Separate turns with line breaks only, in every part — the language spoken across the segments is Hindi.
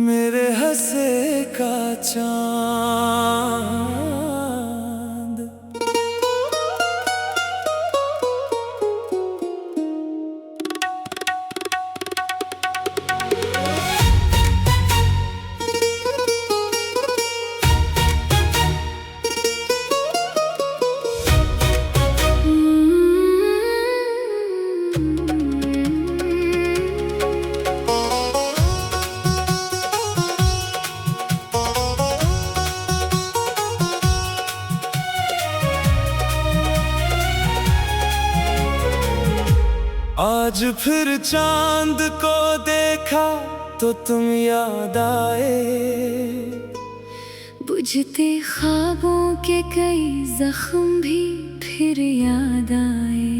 मेरे हंसे का चांद। आज फिर चांद को देखा तो तुम याद आए।
बुझते ख्वाबों के कई जख्म भी फिर याद आए।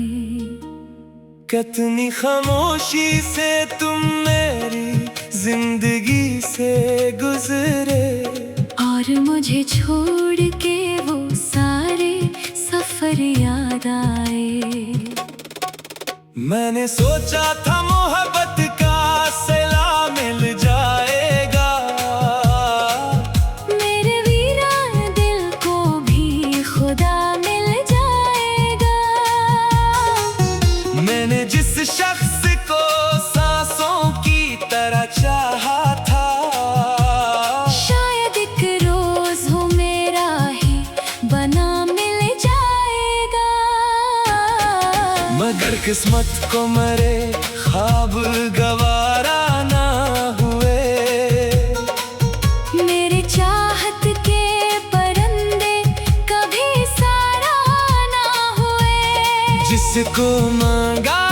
कितनी खामोशी से तुम मेरी जिंदगी से गुजरे,
और मुझे छोड़ के वो सारे सफर याद आए।
मैंने सोचा था मोहब्बत का सिला मिल जाएगा,
मेरे वीरान दिल को भी खुदा मिल जाएगा।
मैंने जिस शख्स को सांसों की तरह चाहा था,
शायद एक रोज हो मेरा ही बना मिल जाएगा।
मगर किस्मत को मरे ख्वाब गवारा ना हुए।
मेरे चाहत के परिंदे कभी सारा ना हुए।
जिसको मांगा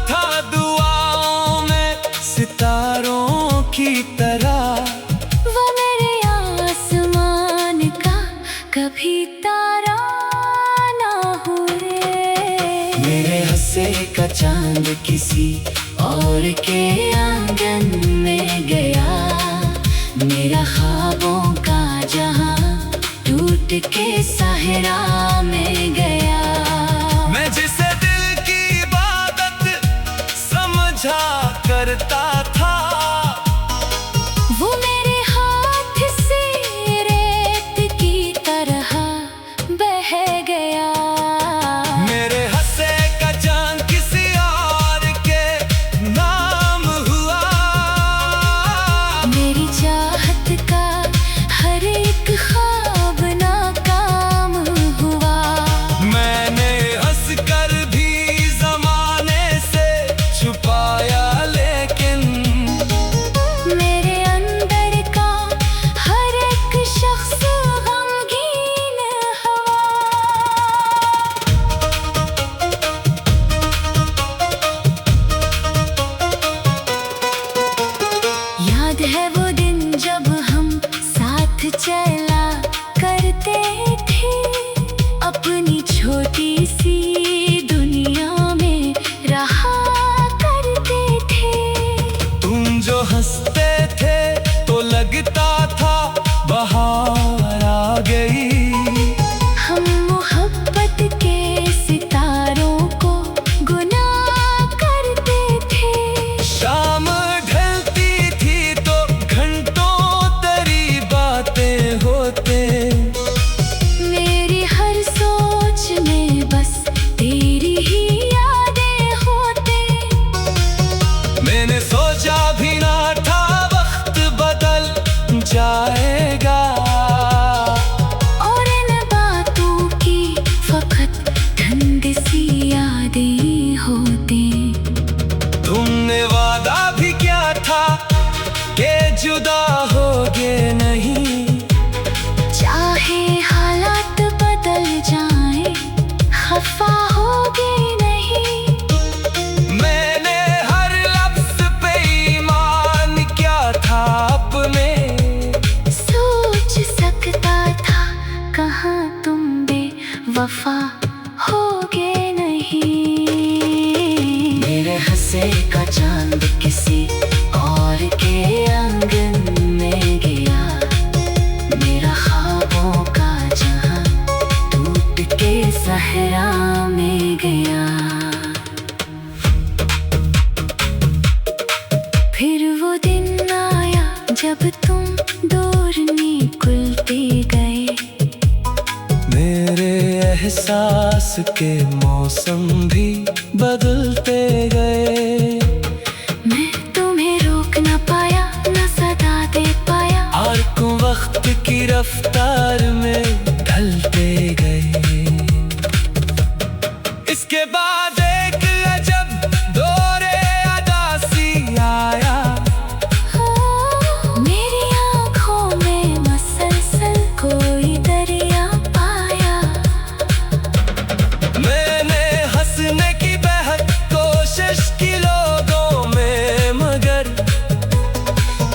था दुआओं में सितारों की तरह,
वो मेरे आसमान का कभी तारा ना हुए।
मेरे हंसे का चांद किसी और के आंगन में गया।
मेरा ख्वाबों का जहां टूट के सहरा में गया।
मैं जिसे दिल की इबादत समझा करता था,
वो मेरे हाथ से रेत की तरह बह गया।
मेरे हंसे का चांद किसी और के नाम हुआ।
मेरी चाहत का हर एक ख्वाब नाकाम हुआ।
मैंने हंस कर भी जमाने से छुपाया, लेकिन
मेरे अंदर का हर एक शख्स गमगीन हवा। याद है वो दिन जब हम साथ चला करते थे, अपनी छोटी सी दुनिया में रहा करते थे।
तुम जो हंसते थे तो लगता था बहार आ गई।
हम मोहब्बत के सितारों को गुनाह करते थे।
शाम ढलती थी तो घंटों तेरी बातें होते।
मेरी हर सोच में बस तेरी ही यादें होते।
मैंने सोचा भी ना था वक्त बदल जाएगा,
और इन बातों की फकत ठंड सी यादें होते।
तुमने वादा भी क्या था कि जुदा होगे नहीं।
चाहे हालात बदल जाएं, खफा होगे नहीं।
मैंने हर लफ्ज पे ईमान क्या था अपने।
सोच सकता था कहाँ तुम बेवफा होगे नहीं।
मेरे हंसे का चांद किसी और के आंगन में गया। मेरा ख्वाबों का जहां टूट के सहरा में गया। एहसास के मौसम भी बदलते गए।
मैं तुम्हें रोक ना पाया, ना सदा दे पाया,
और वक्त की रफ्तार में ढलते गए। इसके बाद एक अजब दौरे अदासी आया।
मेरी आँखों में मसलसल कोई दरिया पाया।
मैंने हंसने की बेहद कोशिश की लोगों में, मगर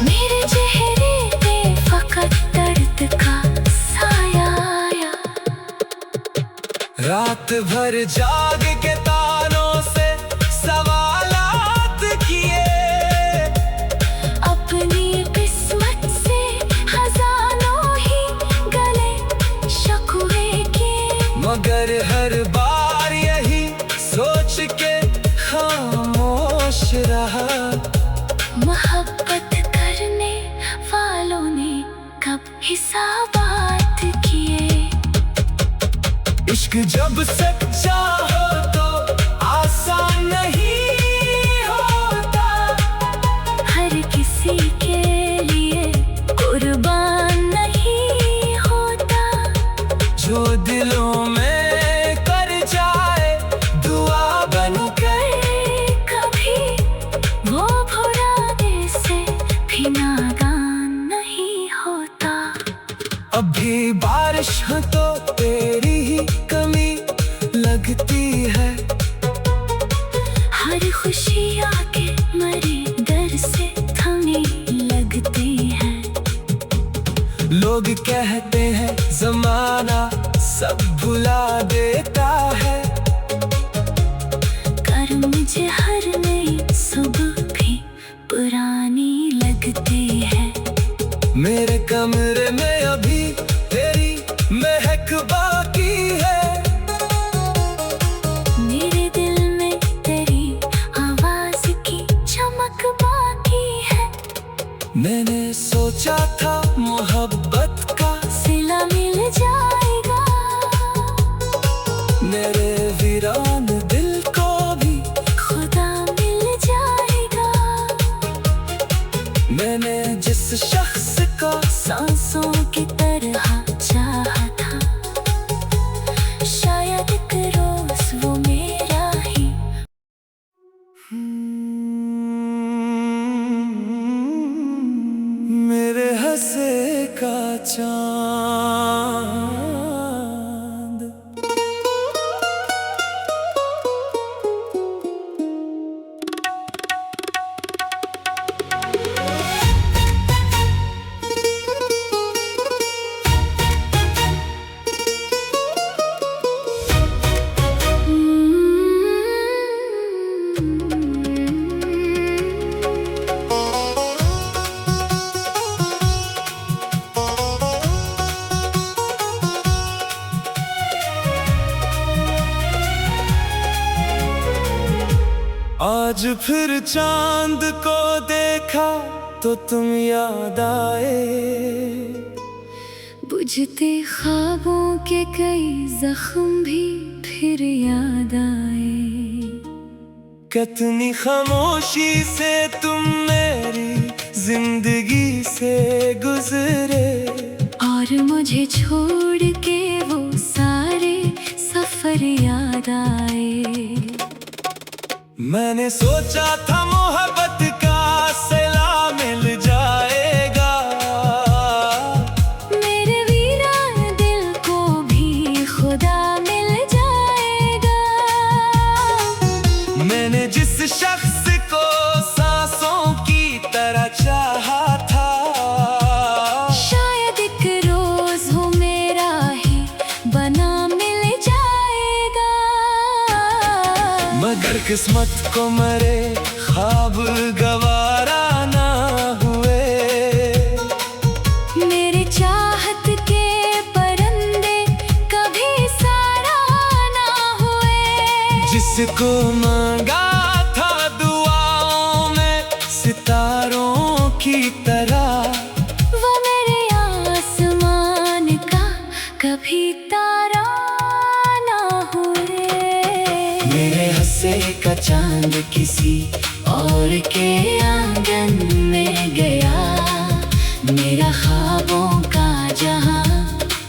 मेरे चेहरे पे फकत दर्द का साया आया।
रात भर जाग के तानों से सवालात किए।
अपनी किस्मत से हजारों ही गले शकवे किए,
मगर हर बार यही सोच के खामोश रहा।
मोहब्बत करने वालों ने कब हिसाबात किए।
इश्क जब सच्चा हो तो आसान नहीं होता।
हर किसी के लिए कुर्बान नहीं होता।
जो दिलों में कर जाए दुआ बनकर,
कभी वो भुलाने से भी नादान नहीं होता।
अभी बारिश हो तो तेरी ही कमी लगती है।
हर खुशी आके मरे डर से थमी लगती है।
लोग कहते हैं जमाना सब भुला देता है।
कर मुझे हर नई सुबह भी पुरानी लगती है।
मेरे कमरे में अभी तेरी महक बाकी है।
मेरे दिल में तेरी आवाज की चमक बाकी है।
मैंने सोचा था मोहब्बत का
सिला मिल जाएगा।
मेरे वीरान दिल को भी
खुदा मिल जाएगा।
मैंने जिस शख्स को
सांसों की तरह चाहा था, शायद एक रोज वो मेरा ही।
मेरे हंसे का चांद। आज फिर चांद को देखा तो तुम याद आए।
बुझते ख्वाबों के कई जख्म भी फिर याद आए।
कितनी खामोशी से तुम मेरी जिंदगी से गुजरे।
और मुझे छोड़ के वो सारे सफर याद आए।
मैंने सोचा था मोहब्बत का सिला मिल जाएगा।
मेरे वीरान दिल को भी खुदा मिल जाएगा।
मैंने जिस शख्स को सांसों की तरह चाहा था,
शायद एक रोज वो मेरा ही बना मिल जाएगा।
मगर किस्मत को मरे ख्वाब गवारा ना हुए।
मेरे चाहत के परिंदे कभी सारा ना हुए।
जिसको मांगा था दुआओं में सितारों की तरह,
वो मेरे आसमान का कभी तारा ना का चांद किसी और के आंगन में गया। मेरा ख्वाबों का जहां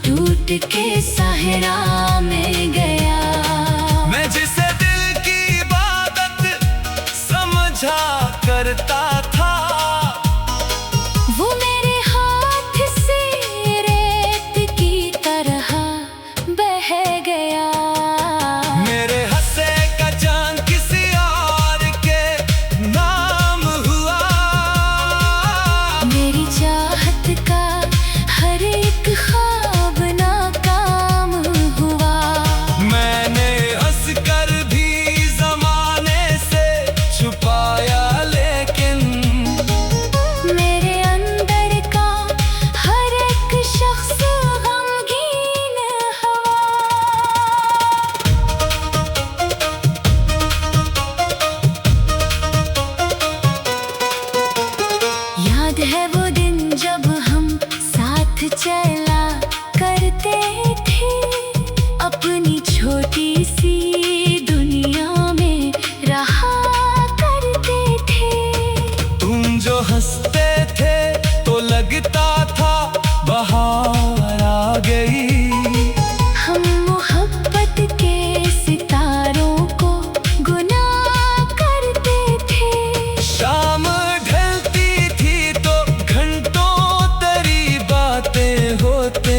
टूट के सहरा में गया।
मैं जिसे दिल की इबादत समझा करता था,
वो मेरे हाथ से रेत की तरह बह गया।
मेरे हंसे का चांद किसी और के नाम हुआ।
मेरी चाहत का हर एक ख्वाब नाकाम हुआ।
मैंने हंस कर भी जमाने से छुपाया, लेकिन
मेरे अंदर का हर एक शख्स गमगीन हुआ। याद है वो दिन जब हम साथ चला करते थे, अपनी छोटी सी दुनिया में रहा करते थे।
तुम जो हंसते थे तो लगता था बहार आ गई।
हम मोहब्बत के सितारों को गुनाह करते थे।
शाम ढलती थी तो घंटों तेरी बातें होते।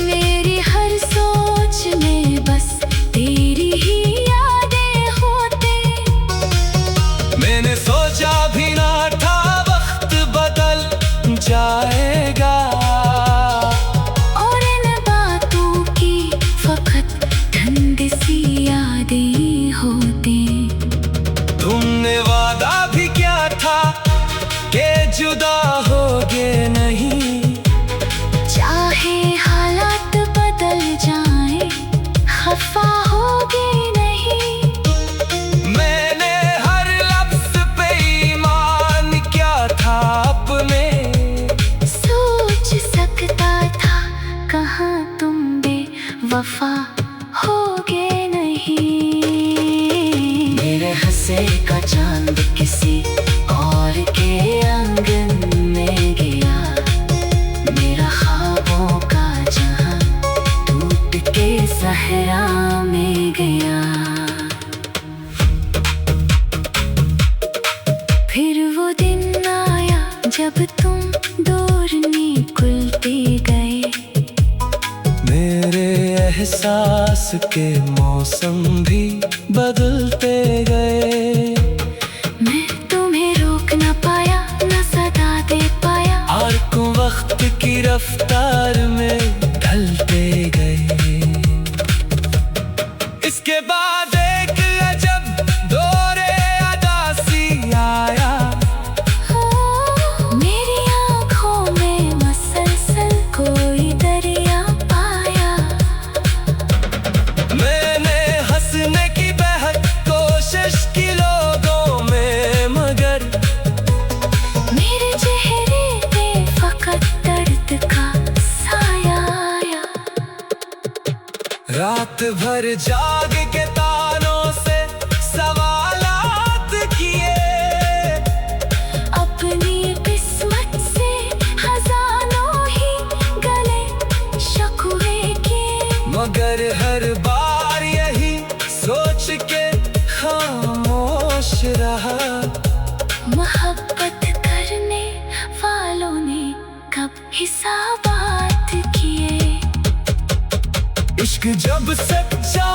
मेरी हर सोच में बस तेरी ही यादें होते।
मैंने सोचा भी ना था वक्त बदल जाएगा,
और इन बातों की फकत ठंडी सी यादें होते।
तुमने वादा भी क्या था कि जुदा होगे नहीं।
चाहे हालात बदल जाएं, खफा होगे नहीं।
मैंने हर लफ्ज पे ईमान क्या था अपने।
सोच सकता था कहाँ तुम बेवफा होगे नहीं। मेरे हंसे का चांद किसी और के आंगन में गया। मेरा ख्वाबों का जहां टूट के सहरा में गया। फिर वो दिन आया जब तुम दूर निकलते गए।
मेरे एहसास के मौसम भी बदलते गए।
मैं तुम्हें रोक न पाया, न सदा दे पाया।
और वक्त की रफ्तार में ढलते गए। इसके बाद एक अजब दौरे अदासी आया।
मेरी आँखों में मसलसल कोई दरिया आया।
मैंने हंसने की बेहद कोशिश की लोगों में, मगर
मेरे चेहरे पे फकत दर्द का साया आया।
रात भर जाग के तानों से सवालात किए।
अपनी किस्मत से खजानों ही गले शकवे के।
मगर हर बार यही सोच के खामोश रहा।
मोहब्बत करने वालों ने कब हिसाबात किए।
इश्क जब सच्चा